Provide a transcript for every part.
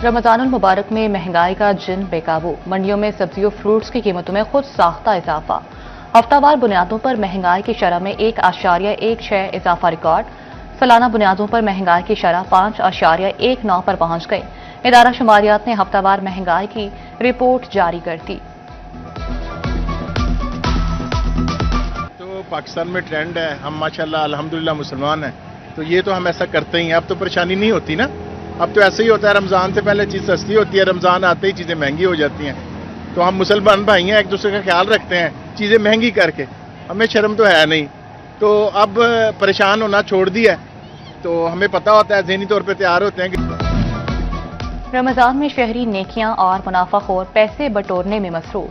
रमजानुल मुबारक में महंगाई का जिन बेकाबू, मंडियों में सब्जियों फ्रूट्स की कीमतों में खुद साख्ता इजाफा। हफ्तावार बुनियादों पर महंगाई की शरह में 1.16 इजाफा रिकॉर्ड। सालाना बुनियादों पर महंगाई की शरह 5.19 पर पहुंच गई। इदारा शुमारियात ने हफ्तावार महंगाई की रिपोर्ट जारी कर दी। तो पाकिस्तान में ट्रेंड है, हम माशाल्लाह अल्हम्दुलिल्लाह मुसलमान हैं, तो ये तो हम ऐसा करते ही हैं। अब तो परेशानी नहीं होती ना, अब तो ऐसे ही होता है। रमज़ान से पहले चीज़ सस्ती होती है, रमज़ान आते ही चीज़ें महंगी हो जाती हैं। तो हम मुसलमान भाई हैं, एक दूसरे का ख्याल रखते हैं, चीज़ें महंगी करके हमें शर्म तो है नहीं। तो अब परेशान होना छोड़ दिया, तो हमें पता होता है, ज़हनी तौर पर तैयार होते हैं कि रमजान में शहरी नेकियां और मुनाफाखोर पैसे बटोरने में मसरूफ।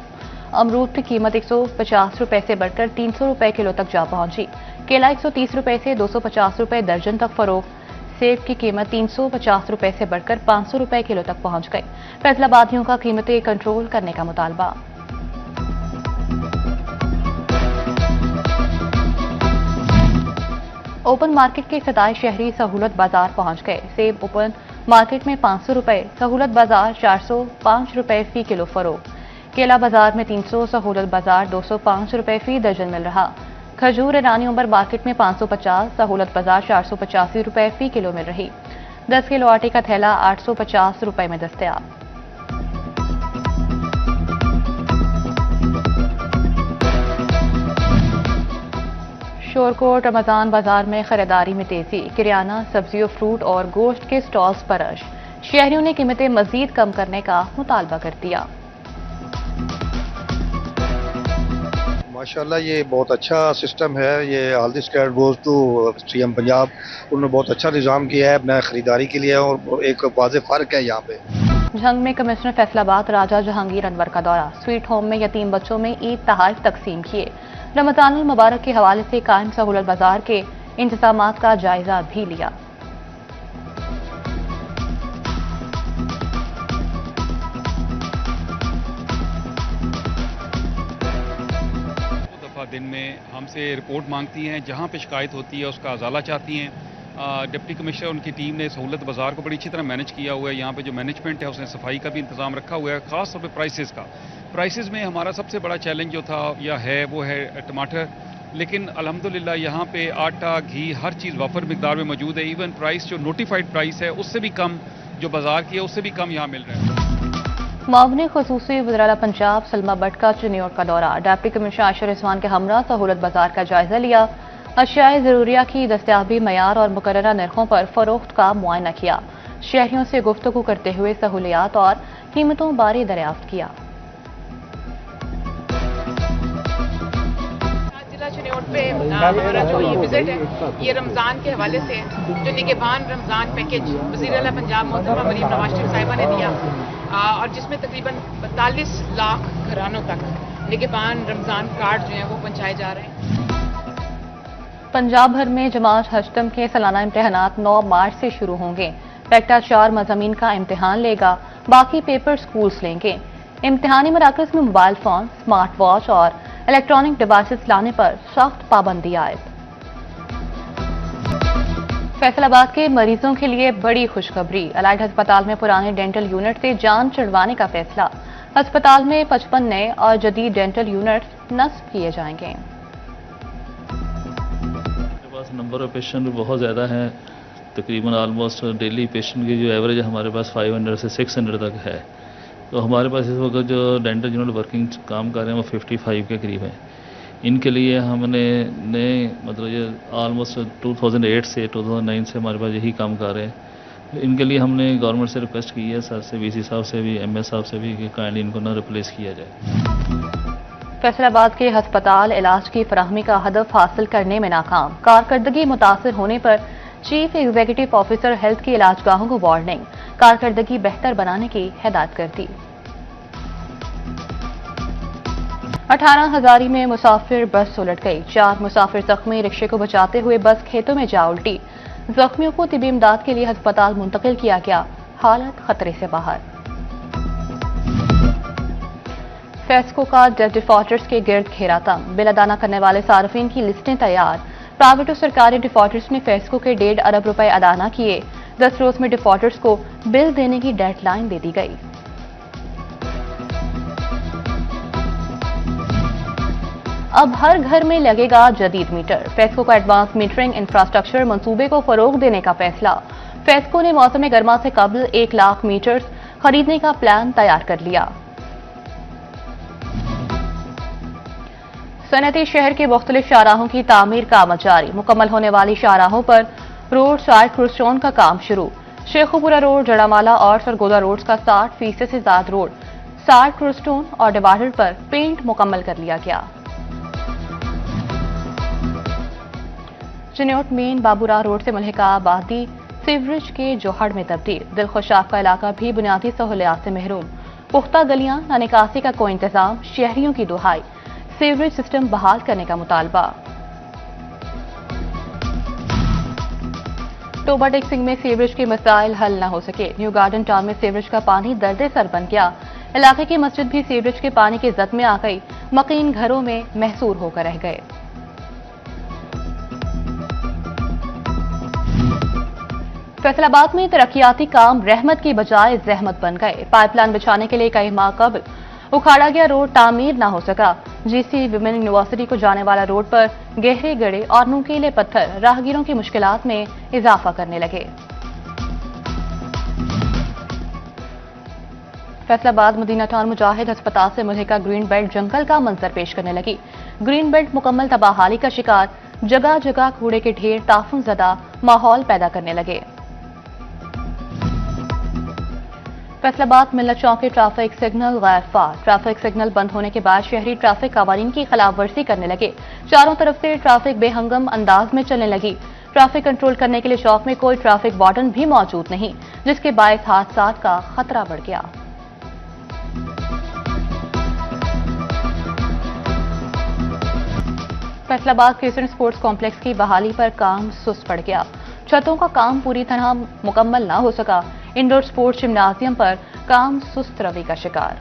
अमरूद की कीमत 150 रुपए से बढ़कर 300 रुपए किलो तक जा पहुंची। केला 130 रुपए से 250 रुपए दर्जन तक फरोख्त। सेब की कीमत 350 रुपए से बढ़कर 500 रुपए किलो तक पहुंच गई। फैसलाबादियों का कीमतें कंट्रोल करने का मुतालबा। ओपन मार्केट के इफ्तिताई शहरी सहूलत बाजार पहुंच गए। सेब ओपन मार्केट में 500 रुपए, सहूलत बाजार 405 रुपए फी किलो फरोख्त। केला बाजार में 300, सहूलत बाजार 205 रुपए फी दर्जन मिल रहा। खजूर ईरानी उम्र मार्केट में 550, सहूलत बाजार 485 रुपए फी किलो मिल रही। 10 किलो आटे का थैला 850 रुपए में दस्तयाब। शोरकोट रमजान बाजार में खरीदारी में तेजी। किराना, सब्जियों, फ्रूट और गोश्त के स्टॉल्स पर रश। शहरियों ने कीमतें मजीद कम करने का मुतालबा कर दिया। माशाल्लाह ये बहुत अच्छा सिस्टम है। ये all this cat goes to CM Punjab, उन्होंने बहुत अच्छा निज़ाम किया है अपना खरीदारी के लिए, और एक वाज़ेह फ़र्क है यहाँ पे। झंग में कमिश्नर फैसलाबाद राजा जहांगीर अनवर का दौरा। स्वीट होम में यतीम बच्चों में ईद तोहफे तकसीम किए। रमजानुल मुबारक के हवाले से कायम सहूलत बाजार के इंतजामात का जायजा भी लिया। दिन में हमसे रिपोर्ट मांगती हैं, जहां पे शिकायत होती है उसका अजाला चाहती हैं। डिप्टी कमिश्नर उनकी टीम ने सहूलत बाज़ार को बड़ी अच्छी तरह मैनेज किया हुआ है। यहाँ पे जो मैनेजमेंट है उसने सफाई का भी इंतज़ाम रखा हुआ है, ख़ास तौर पे प्राइसेस का। प्राइसेस में हमारा सबसे बड़ा चैलेंज जो था या है वो है टमाटर, लेकिन अल्हम्दुलिल्लाह यहाँ पे आटा, घी, हर चीज़ वफर मिकदार में मौजूद है। इवन प्राइस जो नोटिफाइड प्राइस है उससे भी कम, जो बाज़ार की है उससे भी कम यहाँ मिल रहा है। मामले खुसूसी वज़ीर पंजाब सलमा भट्ट का चिन्योट का दौरा। डिप्टी कमिश्नर आयशा रिजवान के हमरा सहूलत बाजार का जायजा लिया। अशियाए ज़रूरिया की दस्तयाबी, मयार और मुकर्ररा नरखों पर फरोख्त का मुआयना किया। शहरियों से गुफ्तगू करते हुए सहूलियात और कीमतों बारे दरियाफ्त किया। चिन्योट पे हमारा जो ये विजिट है, ये रमज़ान के हवाले से जो निगहबान रमज़ान पैकेज वज़ीर आला पंजाब मोहतरमा मरीम नवाज शरीफ साहिबा ने दिया, और जिसमें तकरीबन 42 लाख घरानों तक निगहबान रमज़ान कार्ड जो हैं वो पहुंचाए जा रहे हैं। पंजाब भर में जमात हजतम के सालाना इम्तहानात 9 मार्च से शुरू होंगे। पैक्टा 4 मज़ामीन का इम्तिहान लेगा, बाकी पेपर स्कूल्स लेंगे। इम्तिहानी मराकज़ में मोबाइल फोन, स्मार्ट वॉच और इलेक्ट्रॉनिक डिवाइसेस लाने पर सख्त पाबंदी आयद। फैसलाबाद के मरीजों के लिए बड़ी खुशखबरी। अलाइड अस्पताल में पुराने डेंटल यूनिट से जान छुड़वाने का फैसला। अस्पताल में 55 नए और जदीद डेंटल यूनिट नस्ब किए जाएंगे। नंबर ऑफ पेशेंट बहुत ज़्यादा हैं, तकरीबन ऑलमोस्ट डेली पेशेंट की जो एवरेज हमारे पास 500 से 600 तक है। तो हमारे पास इस वक्त जो डेंटल यूनिट वर्किंग काम कर रहे हैं वो 55 के करीब है। इनके लिए हमने नए मतलब ये ऑलमोस्ट 2008 से 2009 से हमारे पास यही काम कर रहे हैं। इनके लिए हमने गवर्नमेंट से रिक्वेस्ट की है, सर से, वीसी साहब से भी, एमएस साहब से भी, कि काइंडली इनको ना रिप्लेस किया जाए। फैसलाबाद के हस्पताल इलाज की फराहमी का हदफ हासिल करने में नाकाम। कारकर्दगी मुतासर होने पर चीफ एग्जीक्यूटिव ऑफिसर हेल्थ की इलाजगाहों को वार्निंग। कारकर्दगी बेहतर बनाने की हिदायत कर दी। 18 हजारी में मुसाफिर बस उलट गई। 4 मुसाफिर जख्मी। रिक्शे को बचाते हुए बस खेतों में जा उल्टी। जख्मियों को तिबी इमदाद के लिए अस्पताल मुंतकिल किया गया, हालत खतरे से बाहर। फेस्को का डेट डिफॉल्टर्स के गिर्द घेरा तंग। बिल अदा न करने वाले सार्फिन की लिस्टें तैयार। प्राइवेट और सरकारी डिफॉल्टर्स ने फेस्को के 1.5 अरब रुपए अदा न किए। 10 रोज में डिफॉल्टर्स को बिल देने की डेडलाइन दे दी गई। अब हर घर में लगेगा जदीद मीटर। फेस्को का एडवांस मीटरिंग इंफ्रास्ट्रक्चर मंसूबे को फरोग देने का फैसला। फेस्को ने मौसम गर्मा से कबल 1 लाख मीटर्स खरीदने का प्लान तैयार कर लिया। सनती शहर के मुख्तलिफ शाहराहों की तामीर का अमल जारी। मुकम्मल होने वाली शाहराहों पर रोड साइड क्रूस्टोन का काम शुरू। शेखुपुरा रोड, जड़ामाला और सरगोदा रोड्स का 60% से ज्यादा रोड साइड क्रूस्टोन और डिवाइडर पर पेंट मुकम्मल कर लिया गया। चिन्योट मेन बाबूरा रोड से मुल्हिका आबादी सीवरेज के जोहड़ में तब्दील। दिलखुशाब का इलाका भी बुनियादी सहूलियात से महरूम। पुख्ता गलियां, न निकासी का कोई इंतजाम, शहरियों की दुहाई। सीवरेज सिस्टम बहाल करने का मुतालबा। टोबा टेक्सिंग में सीवरेज के मसाइल हल न हो सके। न्यू गार्डन टाउन में सीवरेज का पानी दर्द सर बन गया। इलाके की मस्जिद भी सीवरेज के पानी की जद में आ गई। मकीन घरों में महसूर होकर रह गए। फैसलाबाद में तरक्याती काम रहमत की बजाय जहमत बन गए। पाइपलाइन बिछाने के लिए कई माह कबल उखाड़ा गया रोड तामीर न हो सका। जीसी विमेन यूनिवर्सिटी को जाने वाला रोड पर गहरे गड़े और नुकीले पत्थर राहगीरों की मुश्किलात में इजाफा करने लगे। फैसलाबाद मदीना टाउन मुजाहिद अस्पताल से मुल्हिका ग्रीन बेल्ट जंगल का मंजर पेश करने लगी। ग्रीन बेल्ट मुकम्मल तबाहाली का शिकार। जगह जगह कूड़े के ढेर ताफुन ज़दा माहौल पैदा करने लगे। फैसलाबाद मिल्लत चौक के ट्रैफिक सिग्नल गैर फार। ट्रैफिक सिग्नल बंद होने के बाद शहरी ट्रैफिक कवानीन की खिलाफ वर्जी करने लगे। चारों तरफ से ट्रैफिक बेहंगम अंदाज में चलने लगी। ट्रैफिक कंट्रोल करने के लिए चौक में कोई ट्रैफिक वार्डन भी मौजूद नहीं, जिसके बायस हादसा का खतरा बढ़ गया। फैसलाबाद क्रिसेंट स्पोर्ट्स कॉम्प्लेक्स की बहाली पर काम सुस्त पड़ गया। छतों का काम पूरी तरह मुकम्मल न हो सका। इंडोर स्पोर्ट्स जिम्नाजियम पर काम सुस्त रवि का शिकार।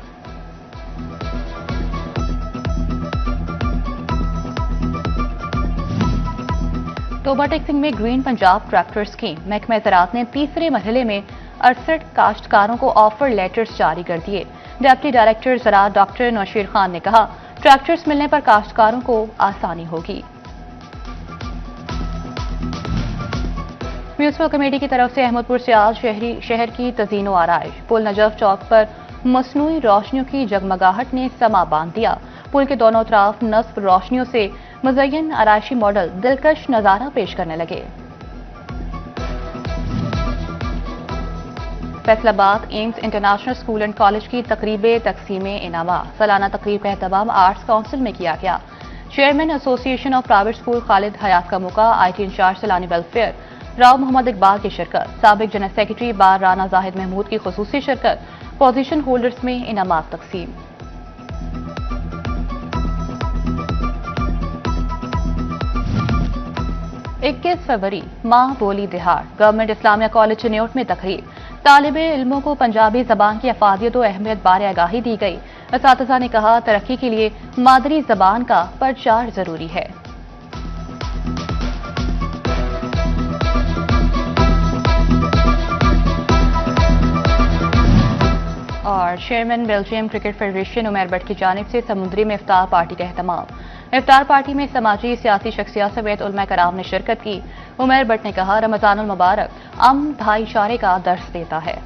टोबा टेक्सिंग में ग्रीन पंजाब ट्रैक्टर स्कीम। महकमा ज़राअत ने तीसरे मरहले में 68 काश्तकारों को ऑफर लेटर्स जारी कर दिए। डिप्टी डायरेक्टर ज़राअत डॉक्टर नौशीर खान ने कहा, ट्रैक्टर्स मिलने पर काश्तकारों को आसानी होगी। म्यूनिसिपल कमेटी की तरफ से अहमदपुर से आज शहर की तज़ीनो आराइश। पुल नजफ चौक पर मसनूई रोशनियों की जगमगाहट ने समा बांध दिया। पुल के दोनों तरफ नस्ब रोशनियों से मुज़य्यन आराइशी मॉडल दिलकश नजारा पेश करने लगे। Faisalabad AIIMS international school and college की तकरीब तकसीम इनामा। सालाना तकरीब का एहतमाम आर्ट्स काउंसिल में किया गया। Chairman association of private school Khalid Hayat का मौका। IT in charge Saylani welfare Rao Mohammad Iqbal की शिरकत। साबिक general secretary bar Rana Zahid Mahmood की खुसूसी शिरकत। पोजीशन होल्डर्स में इनामात तकसीम। इक्कीस फरवरी माँ बोली दिहाड़। गवर्नमेंट इस्लामिया कॉलेज चिन्योट में तकरीब। तालिबे इल्मों को पंजाबी जबान की अफादियत और अहमियत बारे आगाही दी गई। असातिज़ा ने कहा, तरक्की के लिए मादरी जबान का प्रचार जरूरी है। और chairman Belgium cricket federation Umar Bhatt की जानिब से समुद्री में इफ्तार पार्टी का एहतमाम। इफ्तार पार्टी में समाजी सियासी शख्सियत समेत उलमा कराम ने शिरकत की। उमर भट्ट ने कहा, रमजानुल मुबारक अमन भाईचारे का दर्स देता है।